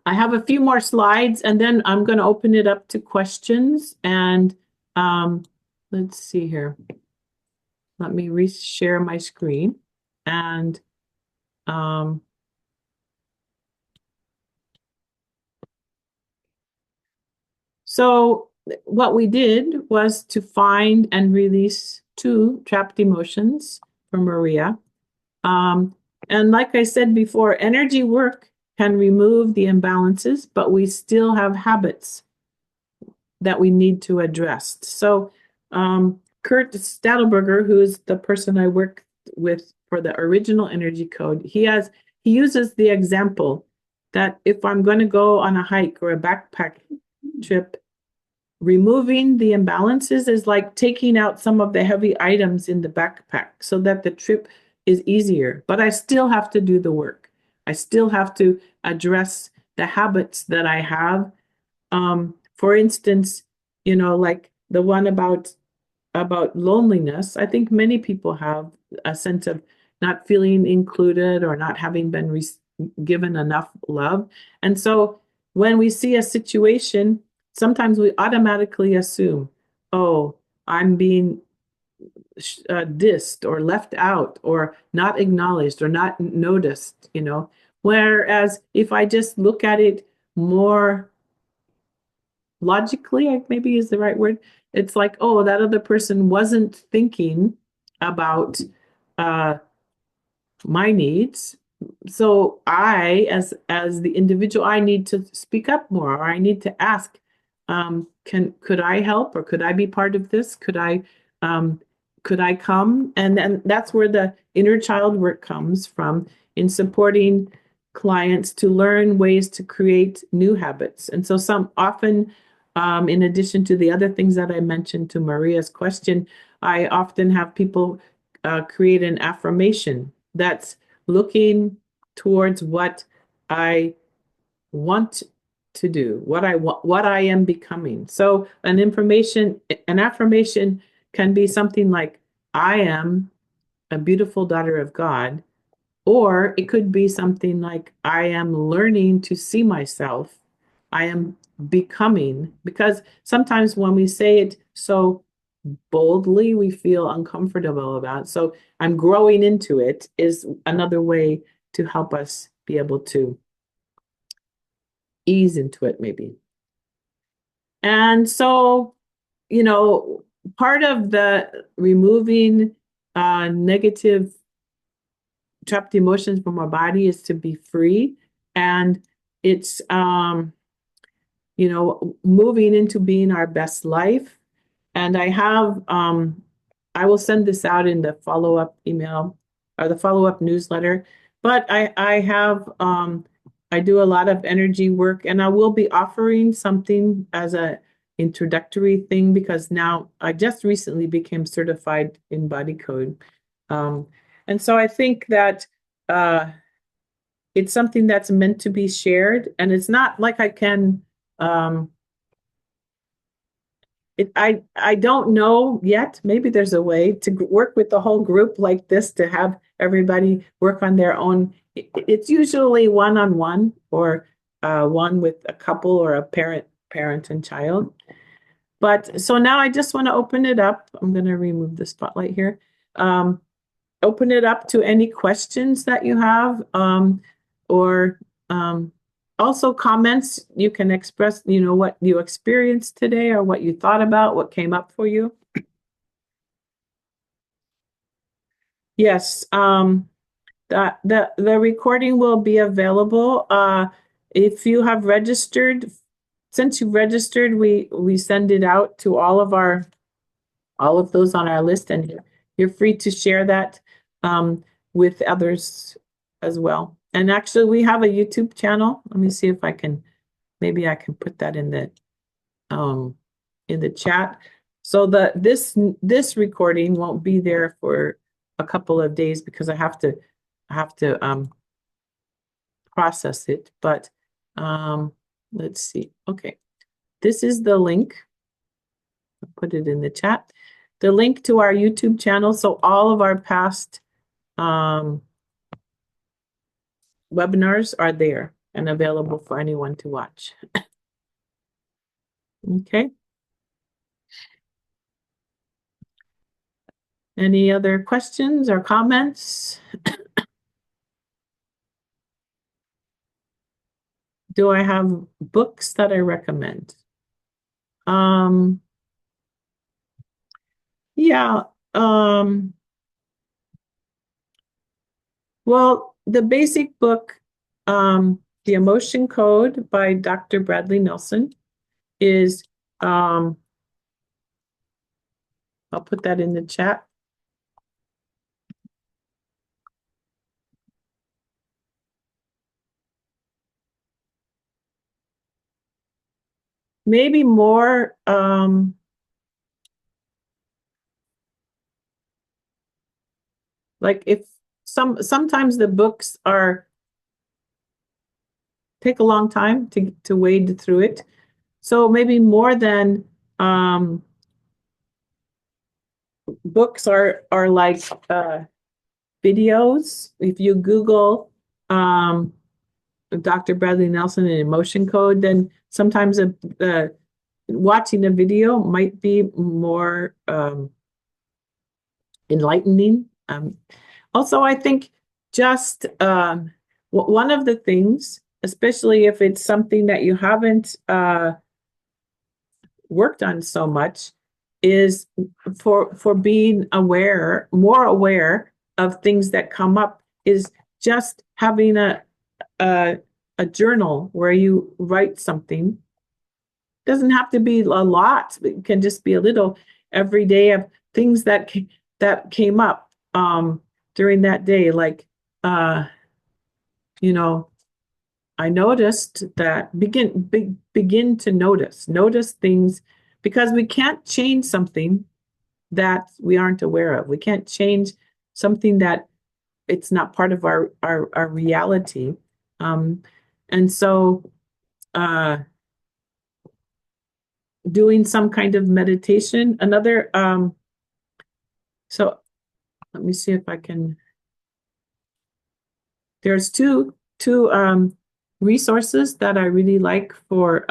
I have a few more slides, and then I'm going to open it up to questions. And let's see here. Let me re-share my screen. And so what we did was to find and release 2 trapped emotions for Maria. And like I said before, energy work can remove the imbalances, but we still have habits that we need to address. So Kurt Stadelberger, who is the person I work with for the original energy code, he uses the example that if I'm going to go on a hike or a backpack trip, removing the imbalances is like taking out some of the heavy items in the backpack so that the trip is easier. But I still have to do the work. I still have to address the habits that I have. For instance, like the one about loneliness. I think many people have a sense of not feeling included or not having been given enough love. And so when we see a situation, sometimes we automatically assume, oh, I'm being dissed or left out or not acknowledged or not noticed, Whereas if I just look at it more logically, maybe is the right word, it's like, oh, that other person wasn't thinking about my needs. So as the individual, I need to speak up more, or I need to ask, could I help, or could I be part of this? Could I come? And then that's where the inner child work comes from, in supporting clients to learn ways to create new habits. And so in addition to the other things that I mentioned to Maria's question, I often have people create an affirmation that's looking towards what I want to do, what I am becoming. So an affirmation can be something like, I am a beautiful daughter of God, or it could be something like, I am learning to see myself. I am becoming, because sometimes when we say it so boldly, we feel uncomfortable about. So I'm growing into it is another way to help us be able to ease into it, maybe. And so, part of the removing negative trapped emotions from our body is to be free. And it's, moving into being our best life. And I will send this out in the follow-up email or the follow-up newsletter. But I do a lot of energy work, and I will be offering something as a introductory thing, because now I just recently became certified in body code. And so I think that it's something that's meant to be shared, and it's not like I can I don't know yet. Maybe there's a way to work with the whole group like this, to have everybody work on their own. It's usually one-on-one, or one with a couple, or a parent and child. But so now I just want to open it up. I'm going to remove the spotlight here. Open it up to any questions that you have, or also comments. You can express, what you experienced today, or what you thought about, what came up for you. Yes, the recording will be available. If you have registered, since you registered, we send it out to all of those on our list, and you're free to share that with others as well. And actually, we have a YouTube channel. Let me see if maybe I can put that in the chat. So this recording won't be there for a couple of days, because I have to process it. But let's see. Okay, this is the link. I'll put it in the chat. The link to our YouTube channel. So all of our past webinars are there and available for anyone to watch. Okay. Any other questions or comments? Do I have books that I recommend? Yeah. Well, the basic book, The Emotion Code by Dr. Bradley Nelson, is, I'll put that in the chat. Maybe more, like, if sometimes the books take a long time to wade through it. So maybe more than books are like videos. If you Google Dr. Bradley Nelson and Emotion Code, then sometimes watching a video might be more enlightening. Also, I think just one of the things, especially if it's something that you haven't worked on so much, is for being more aware of things that come up, is just having a journal where you write something. Doesn't have to be a lot. It can just be a little every day of things that came up during that day. Like, I noticed that begin to notice things, because we can't change something that we aren't aware of. We can't change something that it's not part of our reality. And so doing some kind of meditation. Another, so let me see if I can, there's two resources that I really like for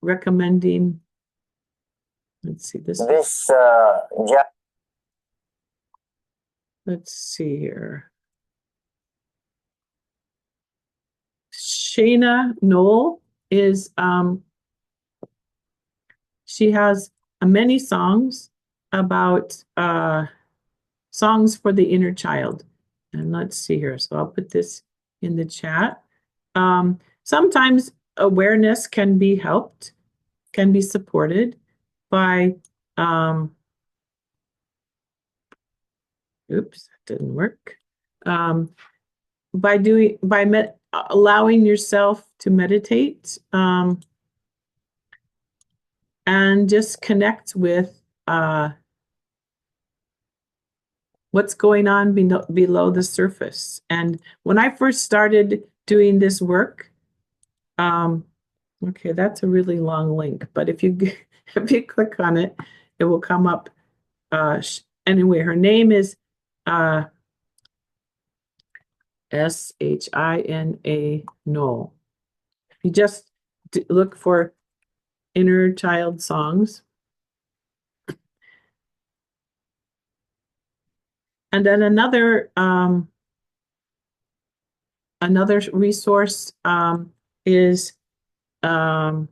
recommending. Let's see this. Yeah. Let's see here. Shayna Knoll is she has many songs about songs for the inner child. And let's see here. So I'll put this in the chat. Sometimes awareness can be helped, can be supported by, oops, that didn't work. By allowing yourself to meditate, and just connect with what's going on below the surface. And when I first started doing this work, okay, that's a really long link, but if you if you click on it, it will come up. Anyway, her name is Shina Knoll. If you just look for inner child songs. And then another resource is on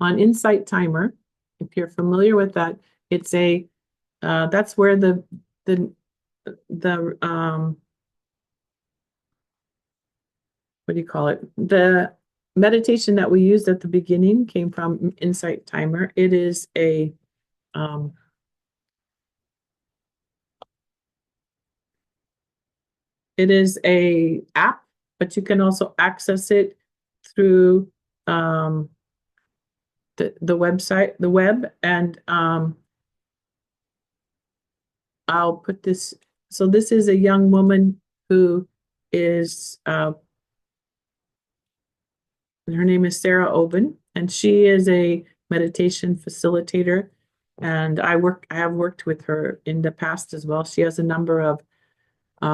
Insight Timer. If you're familiar with that, it's that's where the what do you call it? The meditation that we used at the beginning came from Insight Timer. It is a app, but you can also access it through the website, the web, and I'll put this. So this is a young woman who is her name is Sarah Oben, and she is a meditation facilitator. And I have worked with her in the past as well. She has a number of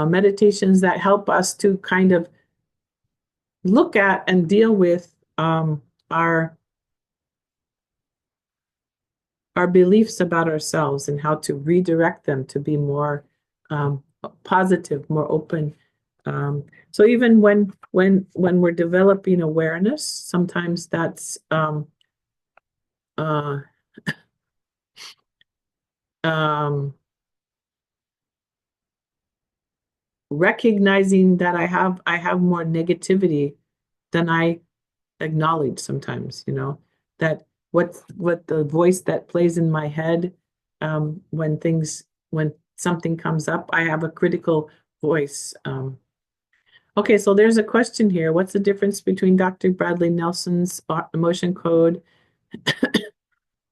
meditations that help us to kind of look at and deal with our beliefs about ourselves and how to redirect them to be more positive, more open. So even when we're developing awareness, sometimes that's recognizing that I have more negativity than I acknowledge sometimes, that what the voice that plays in my head when something comes up, I have a critical voice. Okay, so there's a question here. What's the difference between Dr. Bradley Nelson's emotion code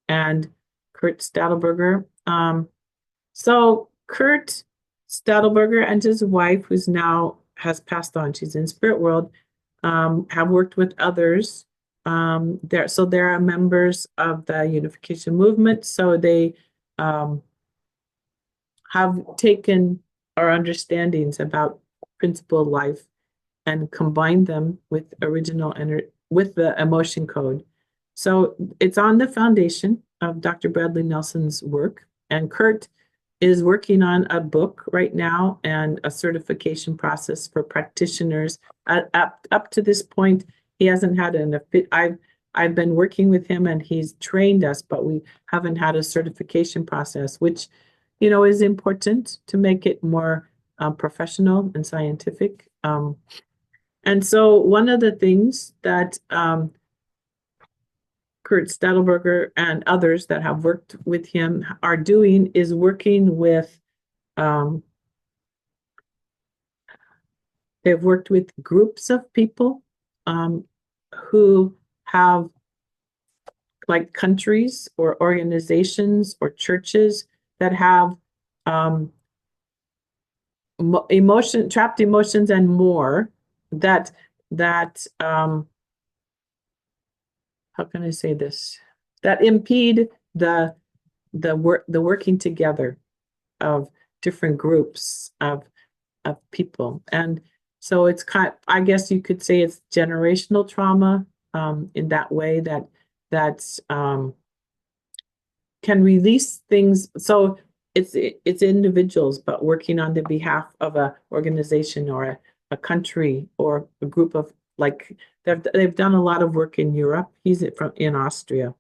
and Kurt Stadelberger? So Kurt Stadelberger and his wife, who's now has passed on, she's in spirit world, have worked with others. There are members of the unification movement. So they have taken our understandings about principle life and combined them with with the emotion code. So it's on the foundation of Dr. Bradley Nelson's work, and Kurt is working on a book right now and a certification process for practitioners. Up to this point, he hasn't had I've been working with him and he's trained us, but we haven't had a certification process, which is important to make it more professional and scientific. And so one of the things that Kurt Stadelberger and others that have worked with him are doing is working with, they've worked with groups of people who have like countries or organizations or churches that have trapped emotions and more that how can I say this? That impede the working together of different groups of people. And so it's I guess you could say it's generational trauma in that way that's can release things. So it's individuals, but working on the behalf of a organization or a country or a group of they've done a lot of work in Europe. He's in Austria.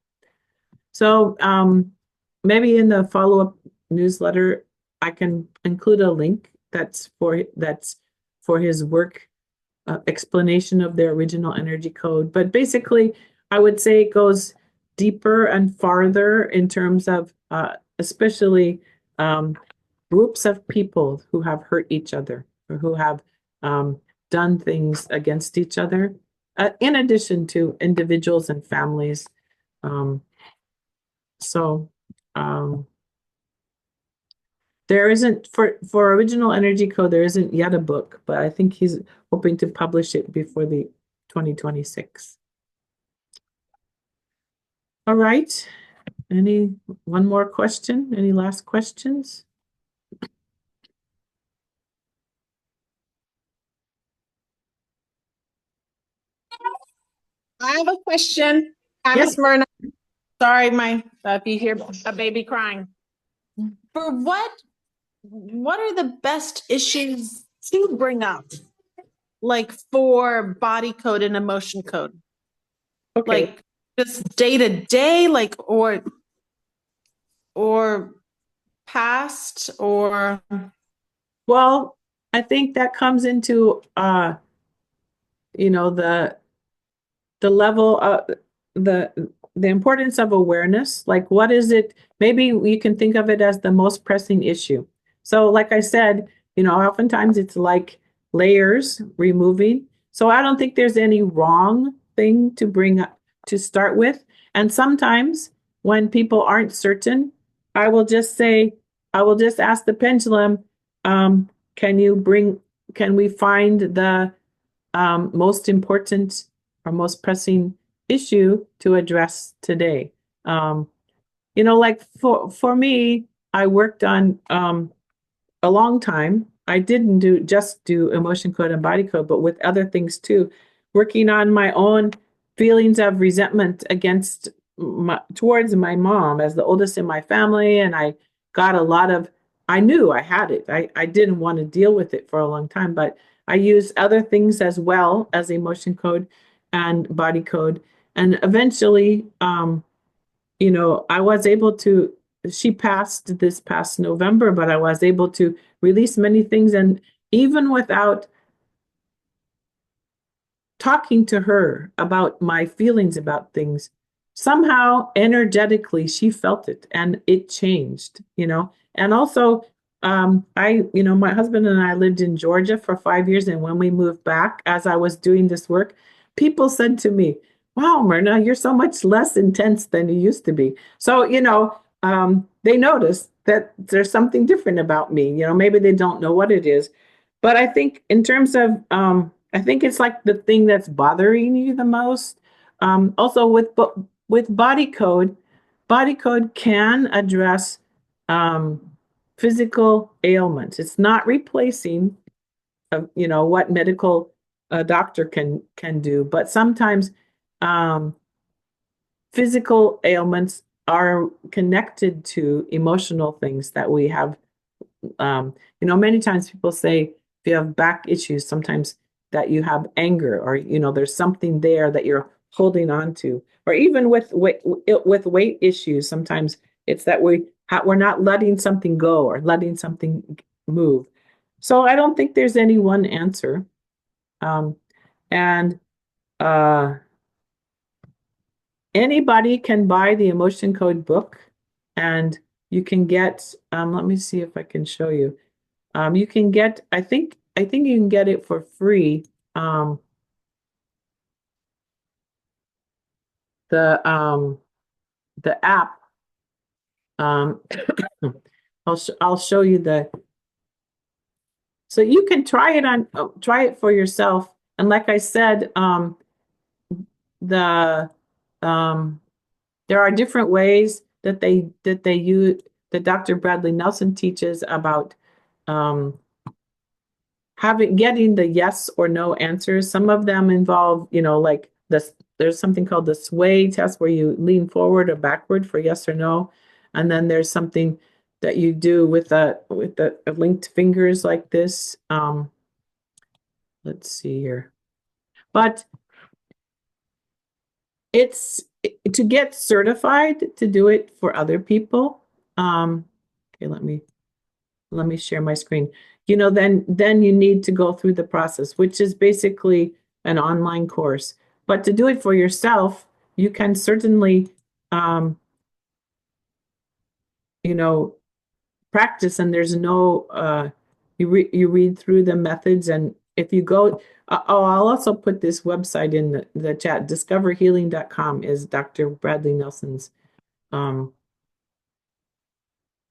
So maybe in the follow-up newsletter, I can include a link that's for his work explanation of the original energy code. But basically, I would say it goes deeper and farther in terms of especially groups of people who have hurt each other or who have done things against each other, in addition to individuals and families. So There isn't for Original Energy Code, there isn't yet a book, but I think he's hoping to publish it before the 2026. All right. One more question? Any last questions? I have a question. I'm Yes. Miss Myrna. Sorry, if you hear a baby crying. For what are the best issues to bring up? Like for body code and emotion code? Okay. Like just day to day, like or past or Well, I think that comes into the level of the importance of awareness. Like, what is it? Maybe you can think of it as the most pressing issue. So, like I said, oftentimes it's like layers removing. So I don't think there's any wrong thing to bring up to start with. And sometimes when people aren't certain, I will just say, I will just ask the pendulum, um, can we find the most important or most pressing issue to address today? Like for me, I worked on a long time. I didn't just do emotion code and body code, but with other things too, working on my own feelings of resentment towards my mom as the oldest in my family. And I got a lot of, I knew I had it. I didn't want to deal with it for a long time, but I used other things as well as emotion code and body code. And eventually, I was able to, she passed this past November, but I was able to release many things. And even without talking to her about my feelings about things, somehow energetically she felt it and it changed. And also, my husband and I lived in Georgia for 5 years. And when we moved back, as I was doing this work, people said to me, "Wow, Myrna, you're so much less intense than you used to be." So, they notice that there's something different about me. Maybe they don't know what it is. But I think in terms of, I think it's like the thing that's bothering you the most. Also with body code can address um, physical ailments. It's not replacing, what medical doctor can do, but sometimes um, physical ailments are connected to emotional things that we have. Many times people say if you have back issues, sometimes that you have anger or, there's something there that you're holding on to. Or even with weight issues, sometimes it's that we're not letting something go or letting something move. So I don't think there's any one answer. And uh, Anybody can buy the emotion code book, and you can get, let me see if I can show you. You can get, I think you can get it for free. The the app. Um, I'll show you so you can try it for yourself. And like I said, the um, there are different ways that they use that Dr. Bradley Nelson teaches about um, getting the yes or no answers. Some of them involve, like this. There's something called the sway test where you lean forward or backward for yes or no, and then there's something that you do with the linked fingers like this. Let's see here, but it's to get certified to do it for other people. Okay, let me share my screen. Then you need to go through the process, which is basically an online course. But to do it for yourself, you can certainly, you know, practice. And there's no, you read through the methods, and if you go, I'll also put this website in the chat. Discoverhealing.com is Dr. Bradley Nelson's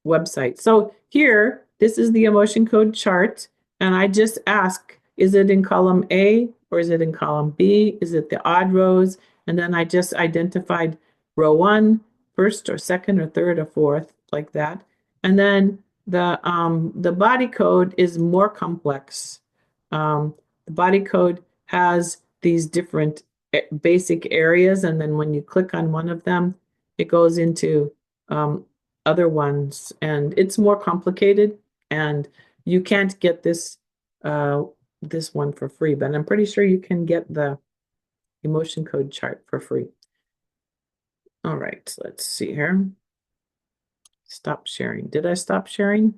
website. So here this is the emotion code chart, and I just ask, is it in column A or is it in column B? Is it the odd rows? And then I just identified row 1, first or second or third or fourth, like that. And then the body code is more complex. The body code has these different basic areas, and then when you click on one of them, it goes into other ones, and it's more complicated, and you can't get this one for free, but I'm pretty sure you can get the emotion code chart for free. All right, let's see here. Stop sharing. Did I stop sharing?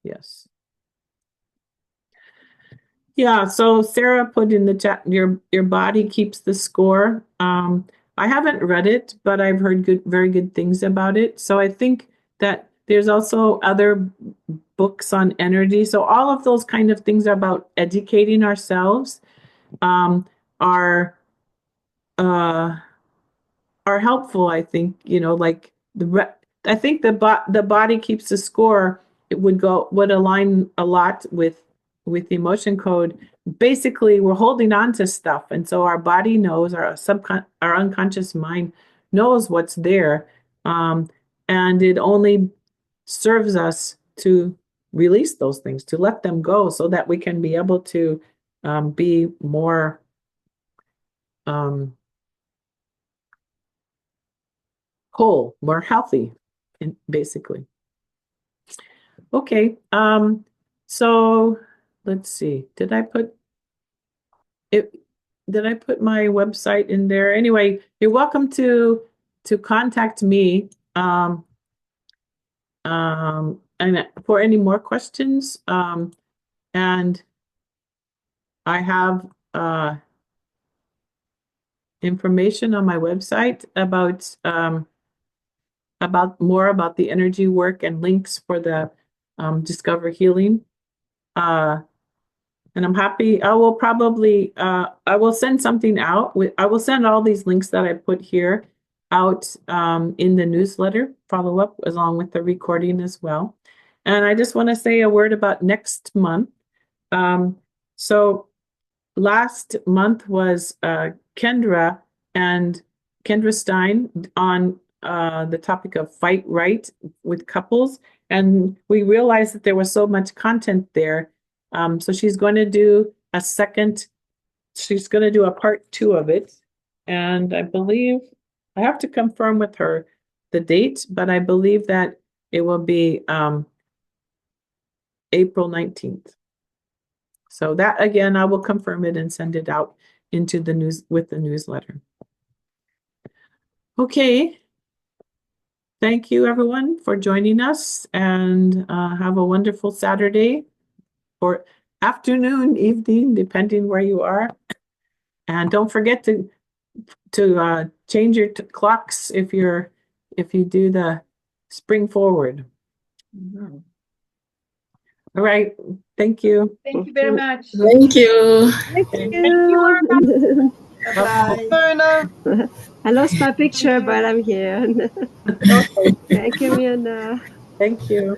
Yes. Yeah, so Sarah put in the chat, your body keeps the score. I haven't read it, but I've heard very good things about it. So I think that there's also other books on energy. So all of those kind of things are about educating ourselves, are helpful. I think, like I think the body keeps the score. It would align a lot with the emotion code. Basically, we're holding on to stuff, and so our body knows, our unconscious mind knows what's there, and it only serves us to release those things, to let them go, so that we can be able to be more whole, more healthy, basically. Okay, so let's see. Did I put my website in there? Anyway, you're welcome to contact me and for any more questions. And I have information on my website about more about the energy work and links for the Discover Healing. And I'm happy. I will probably I will send something out. I will send all these links that I put here out in the newsletter, follow up along with the recording as well. And I just want to say a word about next month. So last month was Kendra Stein on the topic of fight right with couples. And we realized that there was so much content there. So she's going to do a part 2 of it. And I believe, I have to confirm with her the date, but I believe that it will be April 19th. So that, again, I will confirm it and send it out into the news with the newsletter. Okay. Thank you, everyone, for joining us, and have a wonderful Saturday or afternoon, evening, depending where you are. And don't forget to change your clocks if you do the spring forward. Mm-hmm. All right. Thank you. Thank you very much. Thank you. Thank you. Bye. Myrna. I lost my picture, but I'm here. Okay. Thank you, Myrna. Thank you.